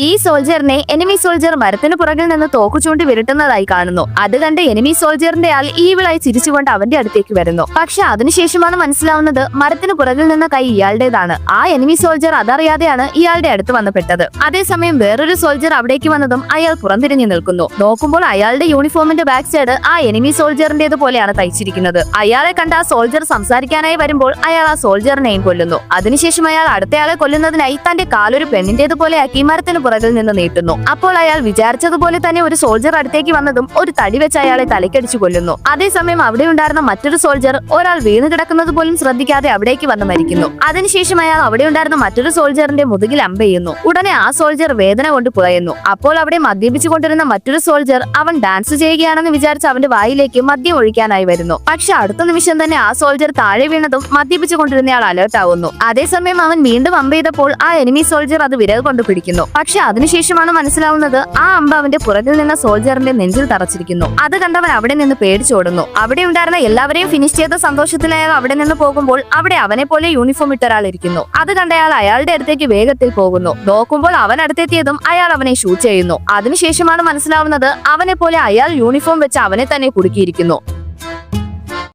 ഈ സോൾജറിനെ enemy soldier മരത്തിന് പുറകിൽ നിന്ന് തോക്കു ചൂണ്ടി വിരട്ടുന്നതായി കാണുന്നു. അത് കണ്ട് എനിമി സോൾജറിന്റെ ആൾ ഈവിളായി ചിരിച്ചുകൊണ്ട് അവന്റെ അടുത്തേക്ക് വരുന്നു. പക്ഷെ അതിനുശേഷമാണ് മനസ്സിലാവുന്നത് മരത്തിന് പുറകിൽ നിന്ന കൈ ഇയാളുടേതാണ്. ആ എനിമി സോൾജർ അതറിയാതെയാണ് ഇയാളുടെ അടുത്ത് വന്നപ്പെട്ടത്. അതേസമയം വേറൊരു സോൾജർ അവിടേക്ക് വന്നതും അയാൾ പുറംതിരിഞ്ഞു നിൽക്കുന്നു. നോക്കുമ്പോൾ അയാളുടെ യൂണിഫോമിന്റെ ബാക്ക് സൈഡ് ആ എനിമി സോൾജറിന്റേത് പോലെയാണ് തയ്ച്ചിരിക്കുന്നത്. അയാളെ കണ്ട ആ സോൾജർ സംസാരിക്കാനായി വരുമ്പോൾ അയാൾ ആ സോൾജറിനെയും കൊല്ലുന്നു. അതിനുശേഷം അയാൾ അടുത്തയാളെ കൊല്ലുന്നതിനായി തന്റെ കാലൊരു പെണ്ണിന്റേതുപോലെ ആക്കി മരത്തിന് പുറകിൽ നിന്ന് നീട്ടുന്നു. അപ്പോൾ അയാൾ വിചാരിച്ചതുപോലെ തന്നെ ഒരു സോൾജർ അടുത്തേക്ക് വന്നതും ഒരു തടി വെച്ച് അയാളെ തലക്കടിച്ചു കൊല്ലുന്നു. അതേസമയം അവിടെ ഉണ്ടായിരുന്ന മറ്റൊരു സോൾജർ ഒരാൾ വീണ് കിടക്കുന്നത് പോലും ശ്രദ്ധിക്കാതെ അവിടേക്ക് വന്ന് മരിക്കുന്നു. അതിനുശേഷം അയാൾ അവിടെ ഉണ്ടായിരുന്ന മറ്റൊരു സോൾജറിന്റെ മുതുകിൽ അമ്പെയ്യുന്നു. ഉടനെ ആ സോൾജർ വേദന കൊണ്ട് പുളയുന്നു. അപ്പോൾ അവിടെ മദ്യപിച്ചു കൊണ്ടിരുന്ന മറ്റൊരു സോൾജർ അവൻ ഡാൻസ് ചെയ്യുകയാണെന്ന് വിചാരിച്ച് അവന്റെ വായിലേക്ക് മദ്യം ഒഴിക്കാനായി വരുന്നു. പക്ഷെ അടുത്ത നിമിഷം തന്നെ ആ സോൾജർ താഴെ വീണതും മദ്യപിച്ചു കൊണ്ടിരുന്നയാൾ അലേർട്ട് ആവുന്നു. അതേസമയം അവൻ വീണ്ടും അമ്പെയ്തപ്പോൾ ആ എനിമി സോൾജർ അത് വിരൽ കൊണ്ട് പിടിക്കുന്നു. പക്ഷെ അതിനുശേഷമാണ് മനസ്സിലാവുന്നത് ആ അമ്പ് അവന്റെ പുറകിൽ നിന്ന സോൾജറിന്റെ നെഞ്ചിൽ തറച്ചിരിക്കുന്നു. അത് കണ്ടവൻ അവിടെ നിന്ന് പേടിച്ചോടുന്നു. അവിടെ ഉണ്ടായിരുന്ന എല്ലാവരെയും ഫിനിഷ് ചെയ്ത സന്തോഷത്തിൽ അയാൾ അവിടെ നിന്ന് പോകുമ്പോൾ അവിടെ അവനെ പോലെ യൂണിഫോം ഇട്ട ഒരാൾ ഇരിക്കുന്നു. അത് കണ്ട അയാൾ അയാളുടെ അടുത്തേക്ക് വേഗത്തിൽ പോകുന്നു. നോക്കുമ്പോൾ അവൻ അടുത്തെത്തിയതും അയാൾ അവനെ ഷൂട്ട് ചെയ്യുന്നു. അതിനുശേഷമാണ് മനസ്സിലാവുന്നത് അവനെ പോലെ അയാൾ യൂണിഫോം വെച്ച് അവനെ തന്നെ കുടുക്കിയിരിക്കുന്നു.